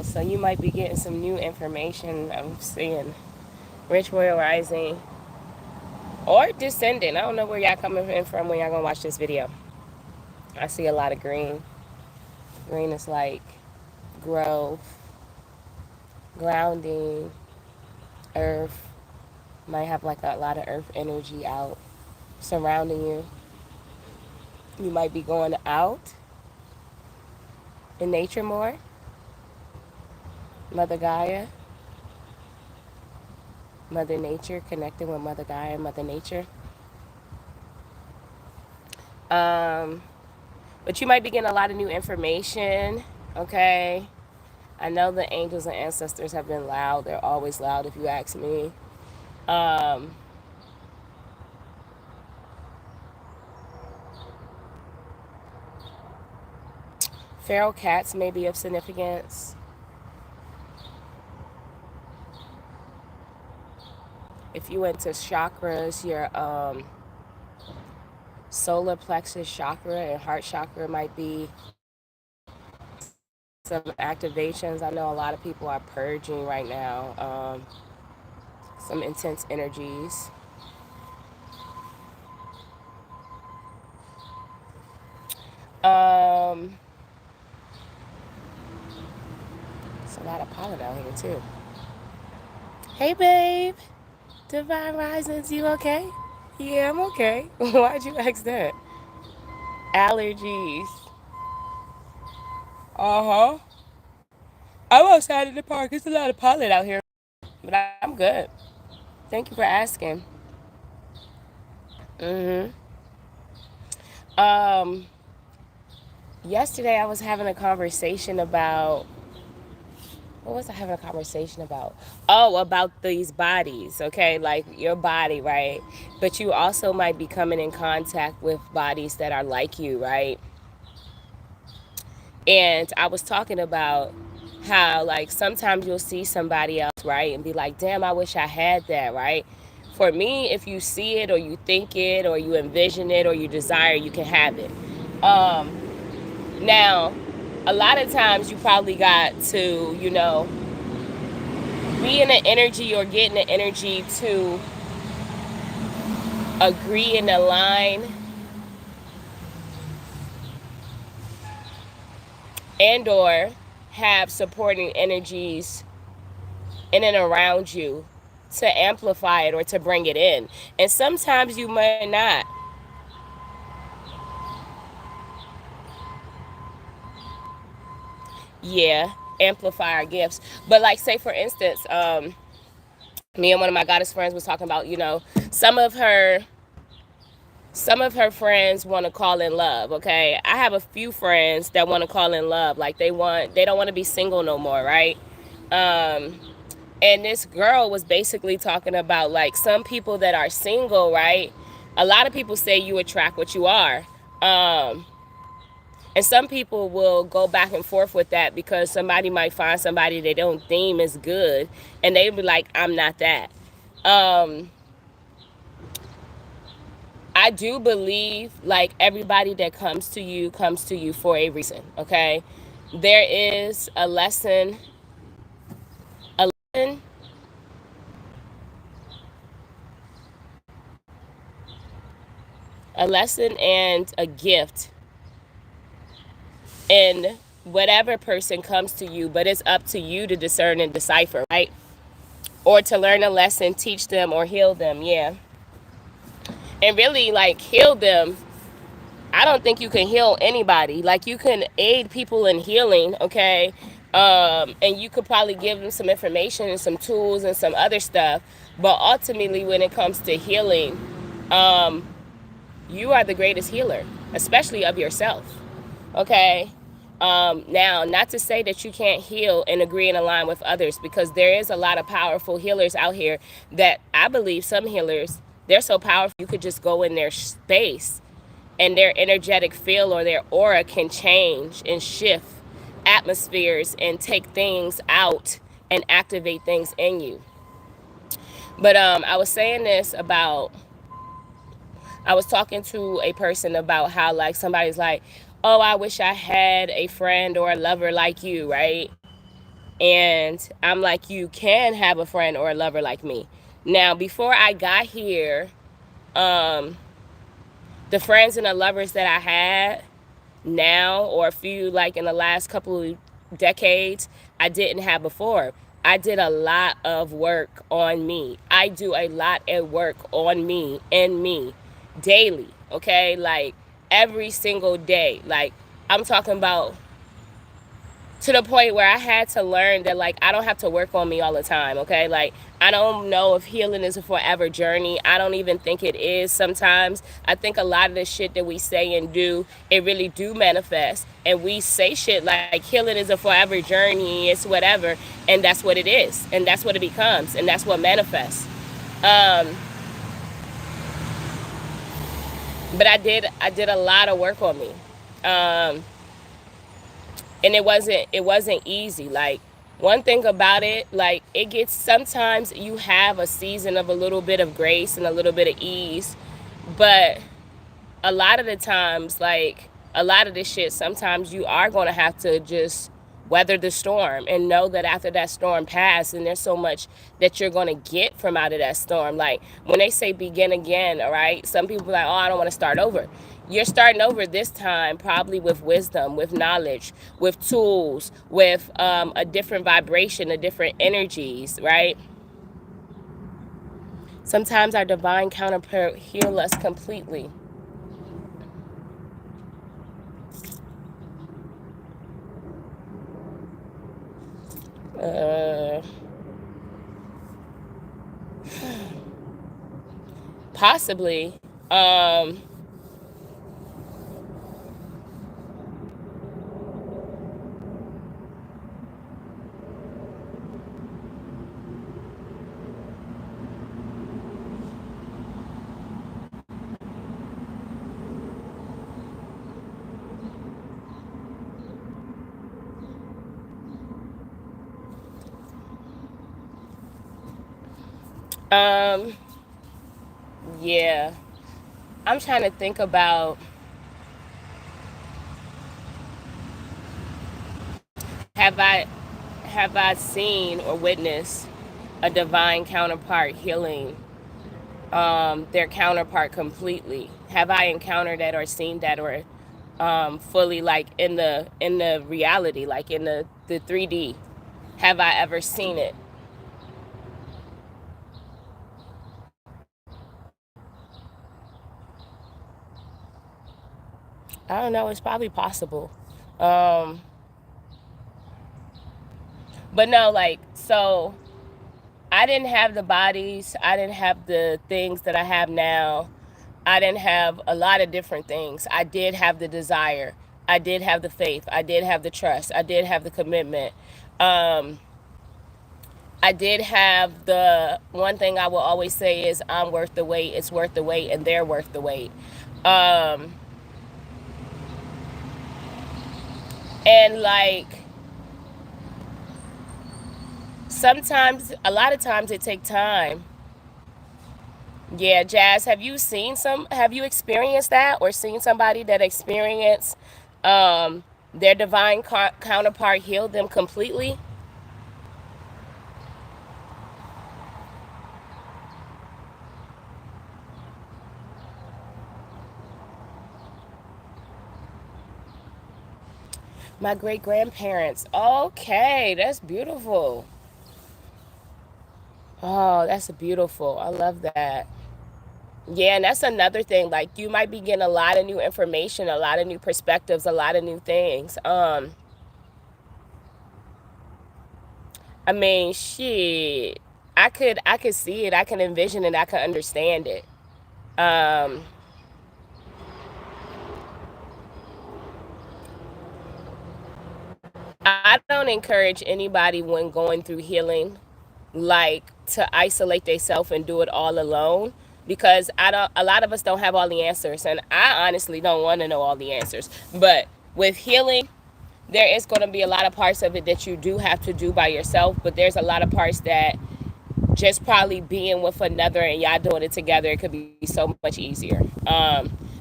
Wow. So you might be getting some new information. I'm seeing Rich Royal Rising or Descendant. I don't know where y'all coming in from when y'all gonna watch this video. I see a lot of green. Green is like growth, grounding, earth. Might have like a lot of earth energy out surrounding you. You might be going out in nature more. Mother Gaia, Mother Nature, connecting with Mother Gaia, Mother Nature. Um, but you might be getting a lot of new information, okay? I know the angels and ancestors have been loud. They're always loud if you ask me. Um, feral cats may be of significance. If you went to chakras, your solar plexus chakra and heart chakra might be some activations. I know a lot of people are purging right now. Some intense energies. Um, it's a lot of pollen out here too. Hey, babe. Divine Risings, you okay? Yeah, I'm okay. Why'd you ask that? Allergies. Uh huh. I'm outside in the park. It's a lot of pollen out here, but I'm good. Thank you for asking. Mm hmm. Yesterday I was having a conversation about what was I having a conversation about? Oh, about these bodies, okay? Like your body, right? But you also might be coming in contact with bodies that are like you, right? And I was talking about how, like, sometimes you'll see somebody else, right? And be like, damn, I wish I had that, right? For me, if you see it or you think it or you envision it or you desire, you can have it. Now, a lot of times you probably got to, be in the energy or get in the energy to agree and align and or have supporting energies in and around you to amplify it or to bring it in. And sometimes you might not. Yeah, amplify our gifts. But like say for instance, me and one of my goddess friends was talking about, some of her some of her friends want to call in love, okay? I have a few friends that want to call in love. Like they don't want to be single no more, right? Um and this girl was basically talking about like some people that are single, right? A lot of people say you attract what you are. Um and some people will go back and forth with that because somebody might find somebody they don't deem as good and they be like, I'm not that. Um I do believe like everybody that comes to you for a reason, okay? There is a lesson, a lesson and a gift in whatever person comes to you, but it's up to you to discern and decipher, right? Or to learn a lesson, teach them or heal them, yeah. And really like heal them. I don't think you can heal anybody. Like you can aid people in healing, okay? And you could probably give them some information and some tools and some other stuff. But ultimately, when it comes to healing, um, you are the greatest healer, especially of yourself, okay? Now, not to say that you can't heal and agree and align with others, because there is a lot of powerful healers out here that I believe some healers, they're so powerful you could just go in their space and their energetic field or their aura can change and shift atmospheres and take things out and activate things in you. But I was saying this about, I was talking to a person about how like somebody's like, oh, I wish I had a friend or a lover like you, right? And I'm like, you can have a friend or a lover like me. Now, before I got here, um, the friends and the lovers that I had now, or a few like in the last couple of decades, I didn't have before. I did a lot of work on me. I do a lot of work on me and me daily, okay? Like every single day. Like I'm talking about to the point where I had to learn that like I don't have to work on me all the time, okay? Like I don't know if healing is a forever journey. I don't even think it is sometimes. I think a lot of the shit that we say and do, it really do manifest. And we say shit like healing is a forever journey, it's whatever, and that's what it is. And that's what it becomes, and that's what manifests. Um but I did a lot of work on me. Um and it wasn't easy. Like one thing about it, like it gets, sometimes you have a season of a little bit of grace and a little bit of ease, but a lot of the times, like a lot of this shit, sometimes you are going to have to just weather the storm and know that after that storm passes, and there's so much that you're going to get from out of that storm. Like when they say begin again, all right, some people are like, oh, I don't want to start over. You're starting over this time probably with wisdom, with knowledge, with tools, with a different vibration, a different energies, right? Sometimes our divine counterpart heal us completely. uh Possibly. um um yeah, I'm trying to think about, have I have I seen or witnessed a divine counterpart healing their counterpart completely? Have I encountered that or seen that, or fully like in the reality, like in the 3D? Have I ever seen it? I don't know. It's probably possible. Um, but no, like so I didn't have the bodies. I didn't have the things that I have now. I didn't have a lot of different things. I did have the desire. I did have the faith. I did have the trust. I did have the commitment. Um, I did have the one thing I will always say is I'm worth the wait. It's worth the wait, and they're worth the wait. Um, and like sometimes, a lot of times, it takes time. Yeah, Jazz, have you experienced that or seen somebody that experienced their divine counterpart heal them completely? My great grandparents. Okay, that's beautiful. Oh, that's beautiful. I love that. Yeah, and that's another thing. Like you might be getting a lot of new information, a lot of new perspectives, a lot of new things. I mean, shit. I could see it, I can envision it, I can understand it. Um, I don't encourage anybody when going through healing like to isolate themselves and do it all alone, because I don't a lot of us don't have all the answers, and I honestly don't want to know all the answers. But with healing, there is going to be a lot of parts of it that you do have to do by yourself, but there's a lot of parts that just probably being with another and y'all doing it together, it could be so much easier.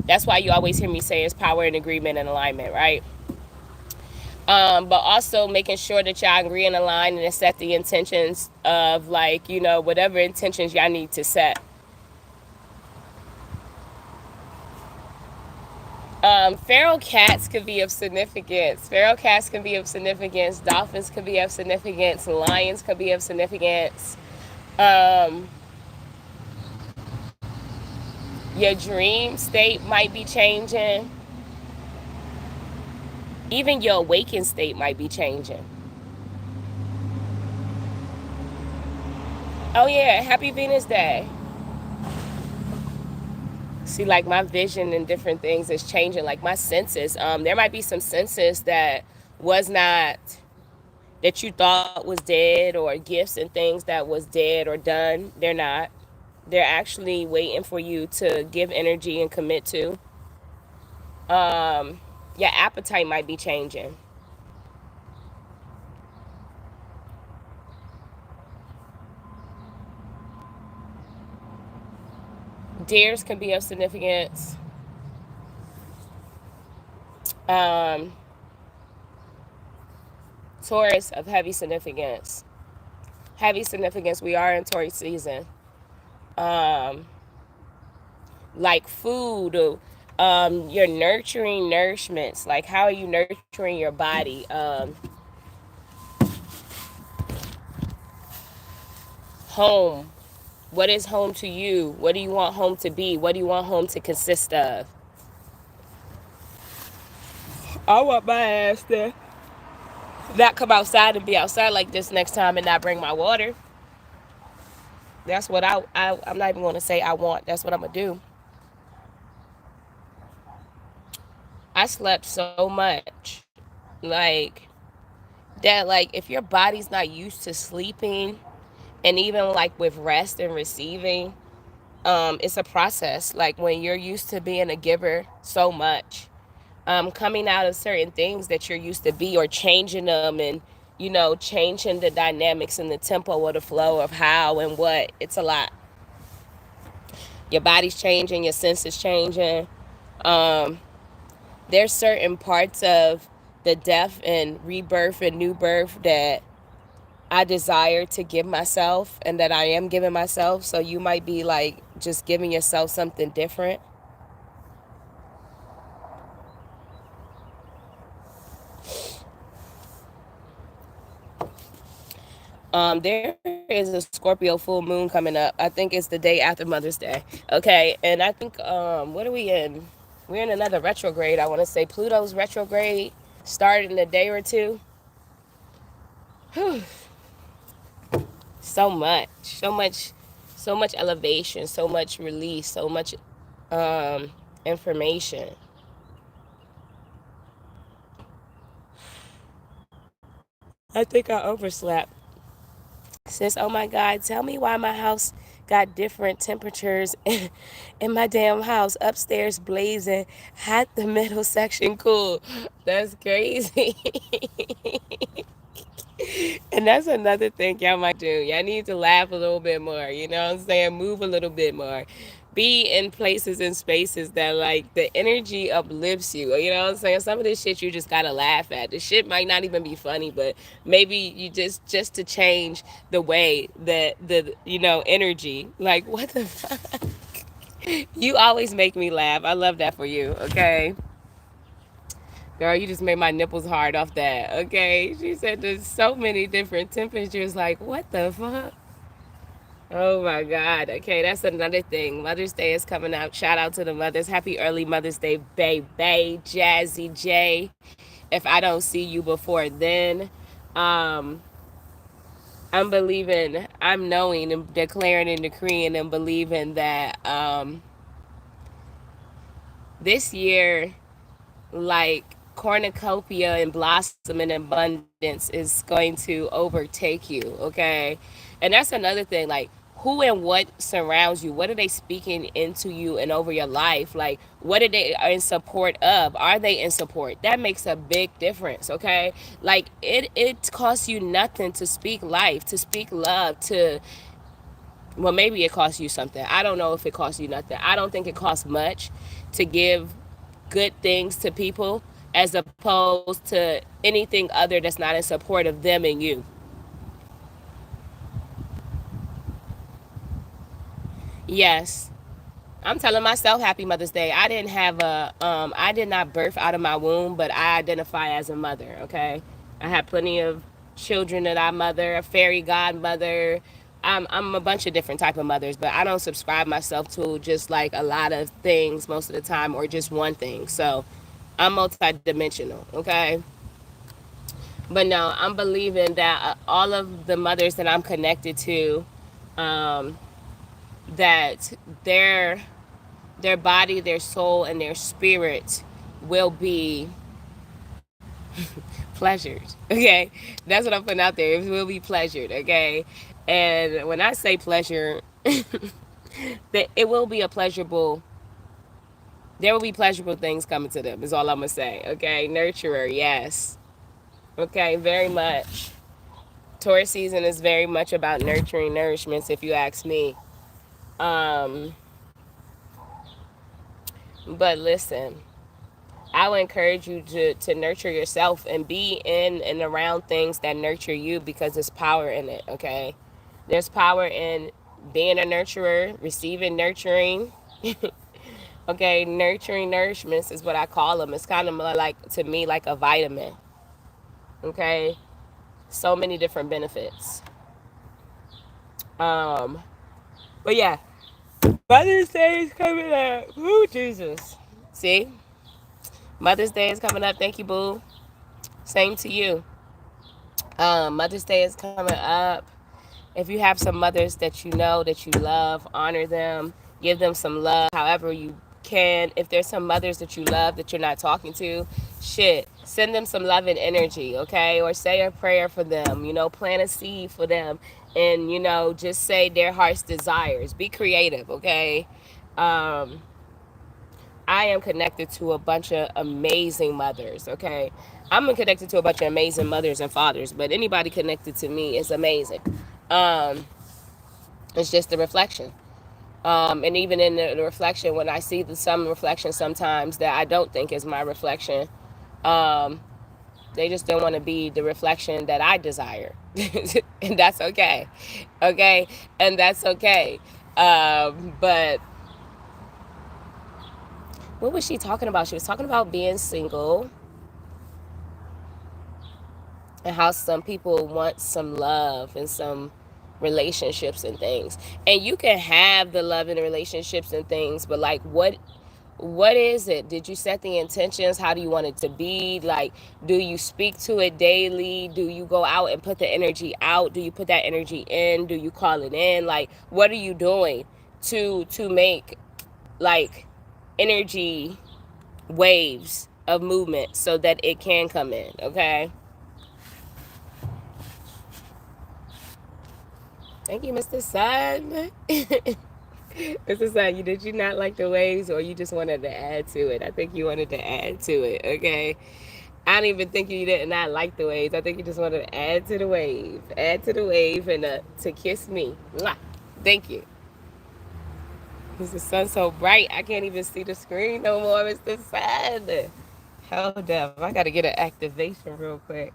That's why you always hear me say it's power and agreement and alignment, right? But also making sure that y'all agree and align and set the intentions of, like, whatever intentions y'all need to set. Feral cats could be of significance. Feral cats can be of significance. Dolphins could be of significance. Lions could be of significance. Um, your dream state might be changing. Even your awakened state might be changing. Oh yeah, happy Venus Day. See, like, my vision and different things is changing. Like my senses. There might be some senses that was not, that you thought was dead, or gifts and things that was dead or done. They're not. They're actually waiting for you to give energy and commit to. Your appetite might be changing. Deers can be of significance. Um, Taurus of heavy significance. Heavy significance. We are in Taurus season. Um, like food, your nurturing nourishments. Like, how are you nurturing your body? Home. What is home to you? What do you want home to be? What do you want home to consist of? I want my ass to not come outside and be outside like this next time and not bring my water. That's what I'm not even going to say I want. That's what I'm going to do. I slept so much. Like, that, like, if your body's not used to sleeping, and even like with rest and receiving, it's a process. Like, when you're used to being a giver so much, coming out of certain things that you're used to be, or changing them, and changing the dynamics and the tempo or the flow of how and what, it's a lot. Your body's changing, your senses changing. um there's certain parts of the death and rebirth and new birth that I desire to give myself, and that I am giving myself. So you might be like just giving yourself something different. There is a Scorpio full moon coming up. I think it's the day after Mother's Day. Okay, and I think, what are we in? We're in another retrograde. I want to say Pluto's retrograde started in a day or two. Whew. So much, so much, so much elevation, so much release, so much information. I think I overslept. Says, oh my God, tell me why my house got different temperatures in my damn house. Upstairs blazing hot, the middle section cool. That's crazy. And that's another thing y'all might do. Y'all need to laugh a little bit more. You know what I'm saying? Move a little bit more. Be in places and spaces that, like, the energy uplifts you. You know what I'm saying? Some of this shit you just gotta laugh at. The shit might not even be funny, but maybe you just to change the way that the energy. Like, what the fuck? You always make me laugh. I love that for you. Okay. Girl, you just made my nipples hard off that. Okay. She said there's so many different temperatures. Like, what the fuck? Oh my God. Okay, that's another thing. Mother's Day is coming up. Shout out to the mothers. Happy early Mother's Day, baby. Jazzy J. If I don't see you before then, um, I'm believing, I'm knowing and declaring and decreeing and believing that this year, like, cornucopia and blossom and abundance is going to overtake you. Okay, and that's another thing. Like, who and what surrounds you? What are they speaking into you and over your life? Like, what are they in support of? Are they in support? That makes a big difference. Okay, like, it costs you nothing to speak life, to speak love, to, well, maybe it costs you something. I don't know if it costs you nothing. I don't think it costs much to give good things to people, as opposed to anything other that's not in support of them and you. Yes. I'm telling myself happy Mother's Day. I did not birth out of my womb, but I identify as a mother, okay? I have plenty of children that I mother, a fairy godmother. I'm a bunch of different type of mothers, but I don't subscribe myself to just like a lot of things most of the time or just one thing. So I'm multidimensional, okay? But no, I'm believing that all of the mothers that I'm connected to, um, that their body, their soul, and their spirit will be pleasured. Okay, that's what I'm putting out there. It will be pleasured. Okay, and when I say pleasure, that it will be a pleasurable. There will be pleasurable things coming to them. Is all I'm gonna say. Okay, nurturer, yes. Okay, very much. Taurus season is very much about nurturing nourishments, if you ask me. Um, but listen, I would encourage you to nurture yourself and be in and around things that nurture you because there's power in it, okay? There's power in being a nurturer, receiving nurturing. Okay, nurturing nourishments is what I call them. It's kind of like, to me, like a vitamin, okay? So many different benefits. Um, but yeah, Mother's Day is coming up. Woo, Jesus. See? Mother's Day is coming up. Thank you, boo. Same to you. Mother's Day is coming up. If you have some mothers that you know, that you love, honor them, give them some love however you can. If there's some mothers that you love that you're not talking to, shit, send them some love and energy, okay? Or say a prayer for them, plant a seed for them, and, just say their heart's desires. Be creative, okay? Um, I am connected to a bunch of amazing mothers, okay? I'm connected to a bunch of amazing mothers and fathers, but anybody connected to me is amazing. Um, it's just a reflection. And even in the reflection, when I see some reflection sometimes that I don't think is my reflection, um, they just don't want to be the reflection that I desire. And that's okay. Okay? And that's okay. But what was she talking about? She was talking about being single and how some people want some love and some relationships and things. And you can have the love and the relationships and things, but like what is it? Did you set the intentions? How do you want it to be? Like, do you speak to it daily? Do you go out and put the energy out? Do you put that energy in? Do you call it in? Like, what are you doing to make like energy waves of movement so that it can come in, okay? Thank you, Mr. Sun. Mr. Sun, did you not like the waves or you just wanted to add to it? I think you wanted to add to it, okay? I don't even think you did not like the waves. I think you just wanted to add to the wave. Add to the wave and to kiss me. Mwah. Thank you. Mr. Sun's so bright, I can't even see the screen no more, Mr. Sun. Hold up. I got to get an activation real quick.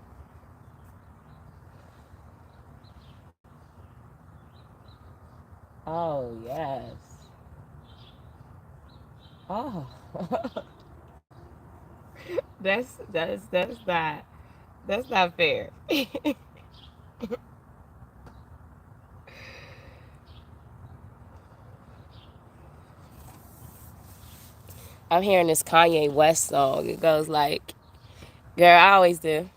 Oh, yes. Oh. That's not fair. I'm hearing this Kanye West song. It goes like, girl, I always do.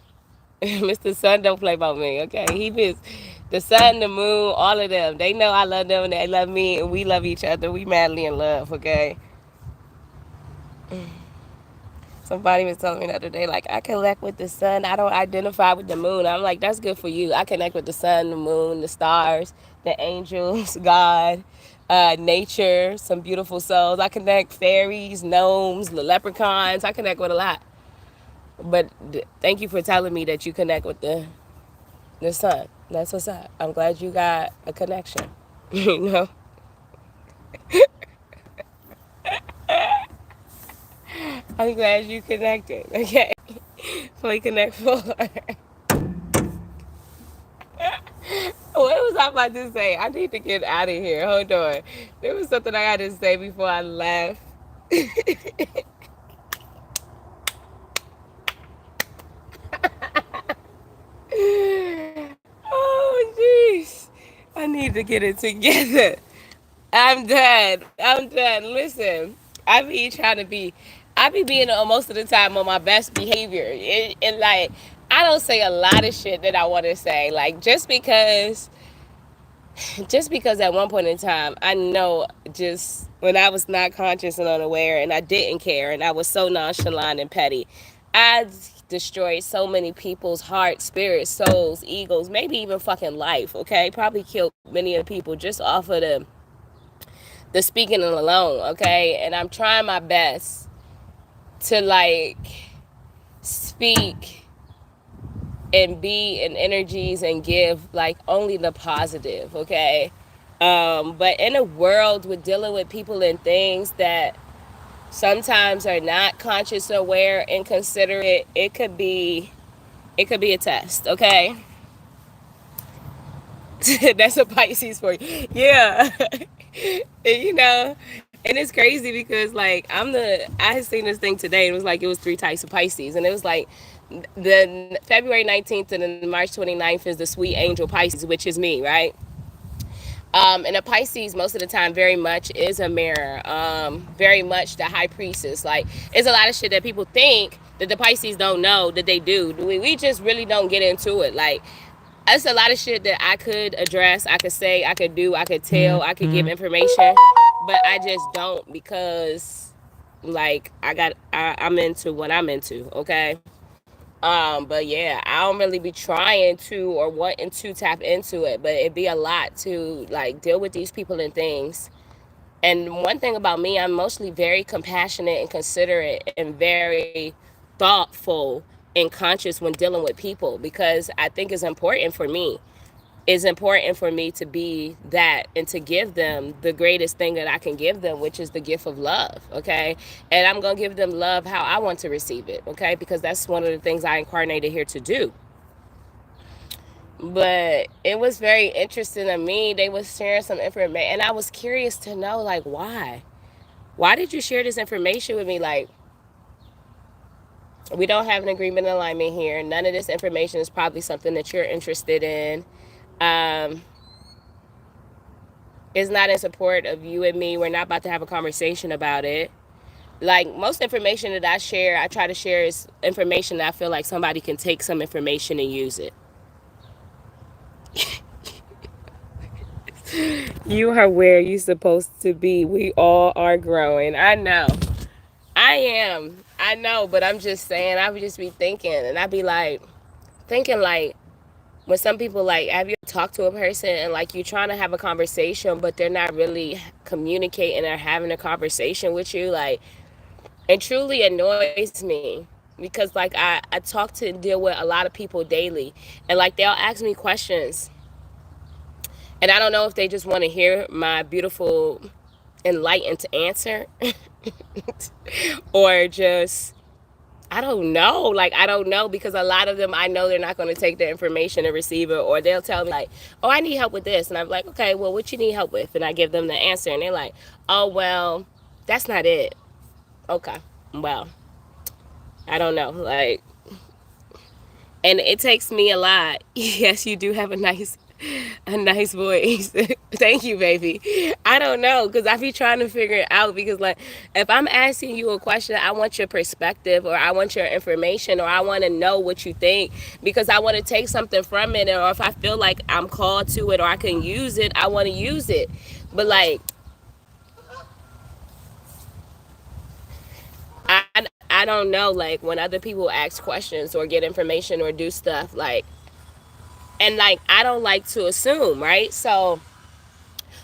Mr. Sun don't play about me, okay? He is the sun, the moon, all of them. They know I love them and they love me and we love each other. We madly in love, okay? Somebody was telling me the other day, like, I connect with the sun. I don't identify with the moon. I'm like, that's good for you. I connect with the sun, the moon, the stars, the angels, God, nature, some beautiful souls. I connect fairies, gnomes, the leprechauns. I connect with a lot. But thank you for telling me that you connect with the sun. That's what's up. I'm glad you got a connection. you know? I'm glad you connected. Okay. Play Connect 4. What was I about to say? I need to get out of here. Hold on. There was something I had to say before I left. Oh, jeez. I need to get it together. I'm done. I'm done. Listen, I be being most of the time on my best behavior. And like, I don't say a lot of shit that I want to say. Like, just because at one point in time, I know just when I was not conscious and unaware and I didn't care and I was so nonchalant and petty, I destroyed so many people's hearts, spirits, souls, egos, maybe even fucking life, okay? Probably killed many of the people just off of the speaking alone, okay? And I'm trying my best to like speak and be in energies and give like only the positive, okay? But in a world with dealing with people and things that sometimes are not conscious, aware, and considerate, it could be a test, okay? That's a Pisces for you. Yeah. And, and it's crazy because like I had seen this thing today and it was like it was three types of Pisces and it was like the February 19th and then March 29th is the sweet angel Pisces, which is me, right? And a Pisces most of the time very much is a mirror, very much the high priestess. Like it's a lot of shit that people think that the Pisces don't know that they do. We just really don't get into it. Like it's a lot of shit that I could address, I could say, I could do, I could tell, I could give information, but I just don't because like I'm into what I'm into, okay? But yeah, I don't really be trying to or wanting to tap into it, but it'd be a lot to like deal with these people and things. And one thing about me, I'm mostly very compassionate and considerate and very thoughtful and conscious when dealing with people because I think it's important for me to be that and to give them the greatest thing that I can give them, which is the gift of love, okay? And I'm going to give them love how I want to receive it, okay? Because that's one of the things I incarnated here to do. But it was very interesting to me. They was sharing some information, and I was curious to know, like, why? Why did you share this information with me? Like, we don't have an agreement alignment here. None of this information is probably something that you're interested in. Um, it's not in support of you and me. We're not about to have a conversation about it. Like most information that I share, I try to share is information that I feel like somebody can take some information and use it. You are where you're supposed to be. We all are growing. I know. I am. I know, but I'm just saying, I would just be thinking, and I'd be like, thinking like, when some people like, have you talked to a person and like you're trying to have a conversation, but they're not really communicating or having a conversation with you, like, it truly annoys me because like I talk to and deal with a lot of people daily and like they'll ask me questions and I don't know if they just want to hear my beautiful enlightened answer or just I don't know. Like, I don't know because a lot of them, I know they're not going to take the information and receive it, or they'll tell me, like, oh, I need help with this. And I'm like, okay, well, what you need help with? And I give them the answer. And they're like, oh, well, that's not it. Okay, well, I don't know. Like, and it takes me a lot. Yes, you do have a nice voice. Thank you, baby. I don't know because I be trying to figure it out because like if I'm asking you a question, I want your perspective or I want your information or I want to know what you think because I want to take something from it or if I feel like I'm called to it or I can use it, I want to use it. But like I I don't know like when other people ask questions or get information or do stuff like and like I don't like to assume, right? So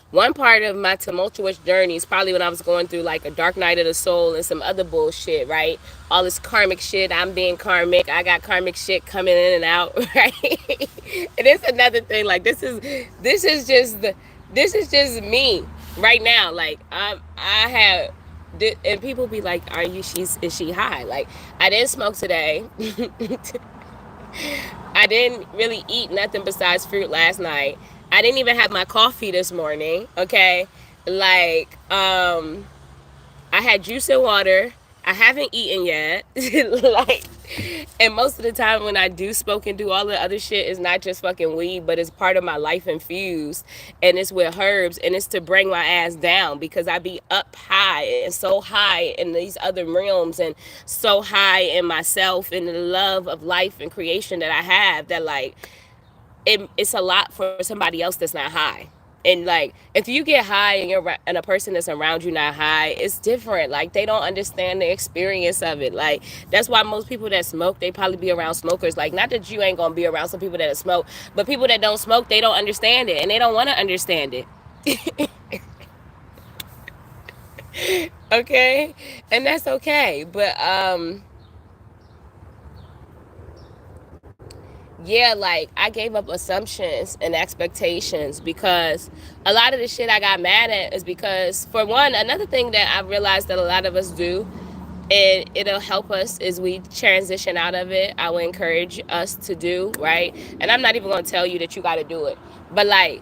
one part of my tumultuous journey is probably when I was going through like a dark night of the soul and some other bullshit, right? All this karmic shit, I'm being karmic, I got karmic shit coming in and out, right? And it's another thing, like this is just me right now. Like I have And people be like, is she high? Like, I didn't smoke today. I didn't really eat nothing besides fruit last night. I didn't even have my coffee this morning. Okay. Like, I had juice and water. I haven't eaten yet. Like, and most of the time when I do smoke and do all the other shit, it's not just fucking weed, but it's part of my life infused, and it's with herbs, and it's to bring my ass down because I be up high and so high in these other realms, and so high in myself and the love of life and creation that I have, that like it's a lot for somebody else that's not high. And like, if you get high and and a person that's around you not high, it's different. Like, they don't understand the experience of it. Like, that's why most people that smoke, they probably be around smokers. Like, not that you ain't gonna be around some people that smoke, but people that don't smoke, they don't understand it, and they don't want to understand it. Okay, and that's okay. But yeah, like, I gave up assumptions and expectations because a lot of the shit I got mad at is because, for one, another thing that I realized that a lot of us do, and it'll help us as we transition out of it. I would encourage us to do, right? And I'm not even going to tell you that you got to do it, but like,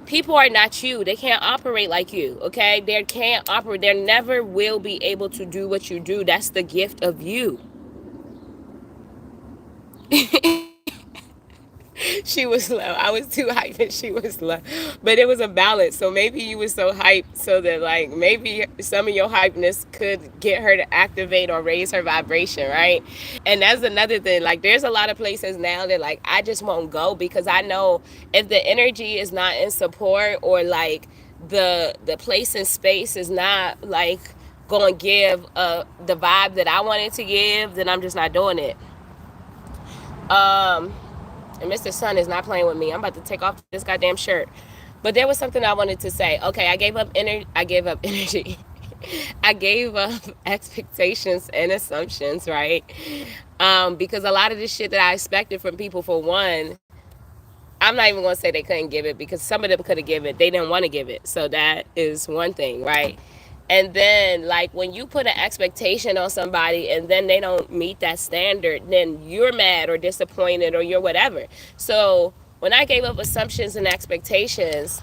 people are not you. They can't operate like you, okay? They can't operate. They never will be able to do what you do. That's the gift of you. She was low. I was too hyped and she was low. But it was a balance. So maybe you were so hyped so that like maybe some of your hypeness could get her to activate or raise her vibration, right? And that's another thing. Like, there's a lot of places now that like I just won't go because I know if the energy is not in support, or like the place and space is not like going to give the vibe that I wanted to give, then I'm just not doing it. Um and Mr. Sun is not playing with me. I'm about to take off this goddamn shirt. But there was something I wanted to say. Okay, I gave up energy. I gave up energy. I gave up expectations and assumptions, right? Because a lot of the shit that I expected from people, for one, I'm not even going to say they couldn't give it, because some of them could have given it. They didn't want to give it. So that is one thing, right? And then, like, when you put an expectation on somebody and then they don't meet that standard, then you're mad or disappointed or you're whatever. So when I gave up assumptions and expectations,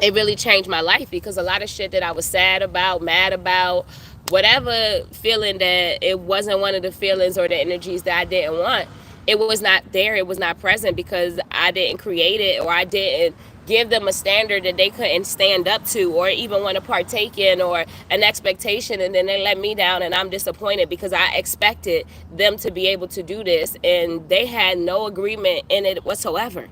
it really changed my life, because a lot of shit that I was sad about, mad about, whatever feeling, that it wasn't one of the feelings or the energies that I didn't want, it was not there. It was not present because I didn't create it, or I didn't give them a standard that they couldn't stand up to or even want to partake in, or an expectation, and then they let me down and I'm disappointed because I expected them to be able to do this and they had no agreement in it whatsoever.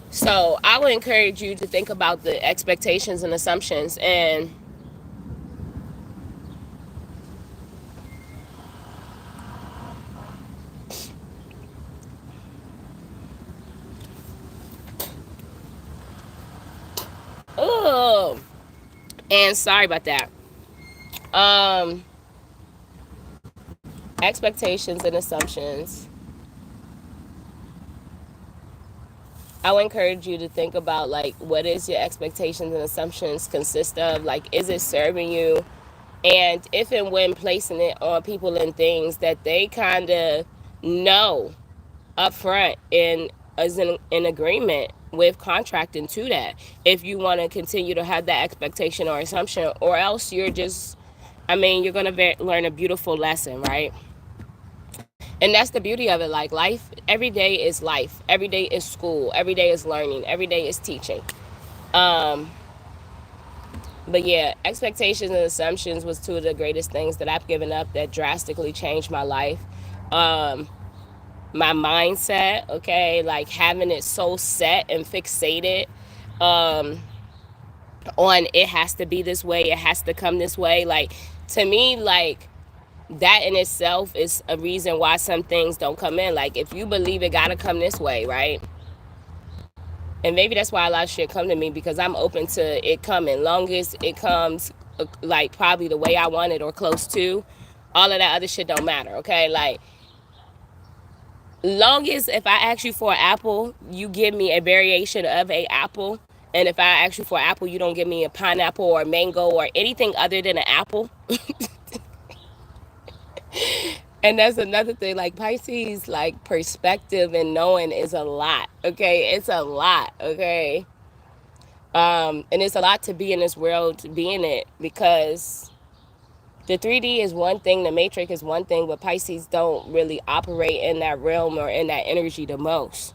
So I would encourage you to think about the expectations and assumptions. And oh, and sorry about that. Um, Expectations and assumptions. I would encourage you to think about, like, what is your expectations and assumptions consist of? Like, is it serving you? And if and when placing it on people and things that they kind of know up front and is in agreement with contracting to that, if you want to continue to have that expectation or assumption, or else you're just, I mean, you're going to learn a beautiful lesson, right? And that's the beauty of it. Like, life, every day is life, every day is school, every day is learning, every day is teaching. um but yeah, expectations and assumptions was two of the greatest things that I've given up that drastically changed my life. um my mindset, okay, like having it so set and fixated um on it has to be this way, it has to come this way. Like, to me, like, that in itself is a reason why some things don't come in. Like, if you believe it gotta come this way, right? And maybe that's why a lot of shit come to me, because I'm open to it coming, long as it comes like probably the way I want it or close to. All of that other shit don't matter, okay? Like, long as if I ask you for an apple, you give me a variation of a apple, And if I ask you for an apple, you don't give me a pineapple or a mango or anything other than an apple. And that's another thing, like Pisces, like perspective and knowing is a lot, okay? It's a lot, okay? And it's a lot to be in this world, to be in it, because the 3D is one thing, the matrix is one thing, but Pisces don't really operate in that realm or in that energy the most.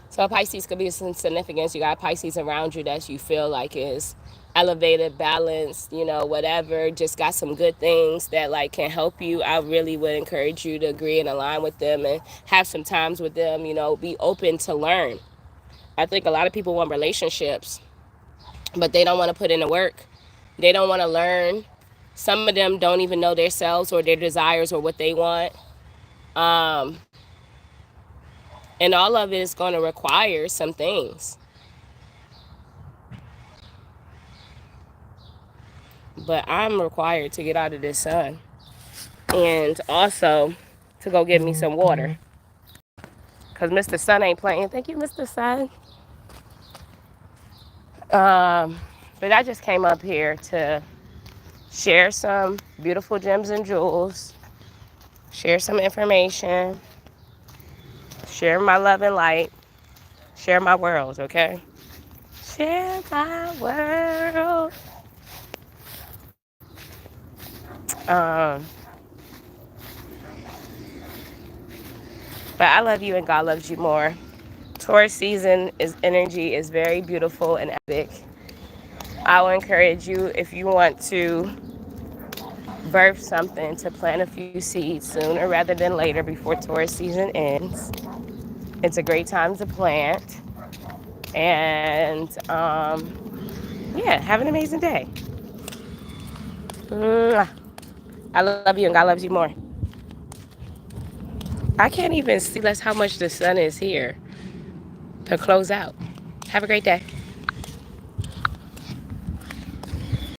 So Pisces could be some significance. You got Pisces around you that you feel like is elevated, balanced, you know, whatever, just got some good things that like can help you. I really would encourage you to agree and align with them and have some times with them, you know, be open to learn. I think a lot of people want relationships, but they don't want to put in the work. They don't want to learn. Some of them don't even know themselves or their desires or what they want. And all of it is going to require some things. But I'm required to get out of this sun. And also to go get me some water. Because Mr. Sun ain't playing. Thank you, Mr. Sun. But I just came up here to share some beautiful gems and jewels. Share some information. Share my love and light. Share my world, okay? Share my world. But I love you and God loves you more. Taurus season is energy is very beautiful and epic. I will encourage you, if you want to birth something, to plant a few seeds sooner rather than later before Taurus season ends. It's a great time to plant. And yeah, have an amazing day. I love you and God loves you more. I can't even see that's how much the sun is here to close out. Have a great day.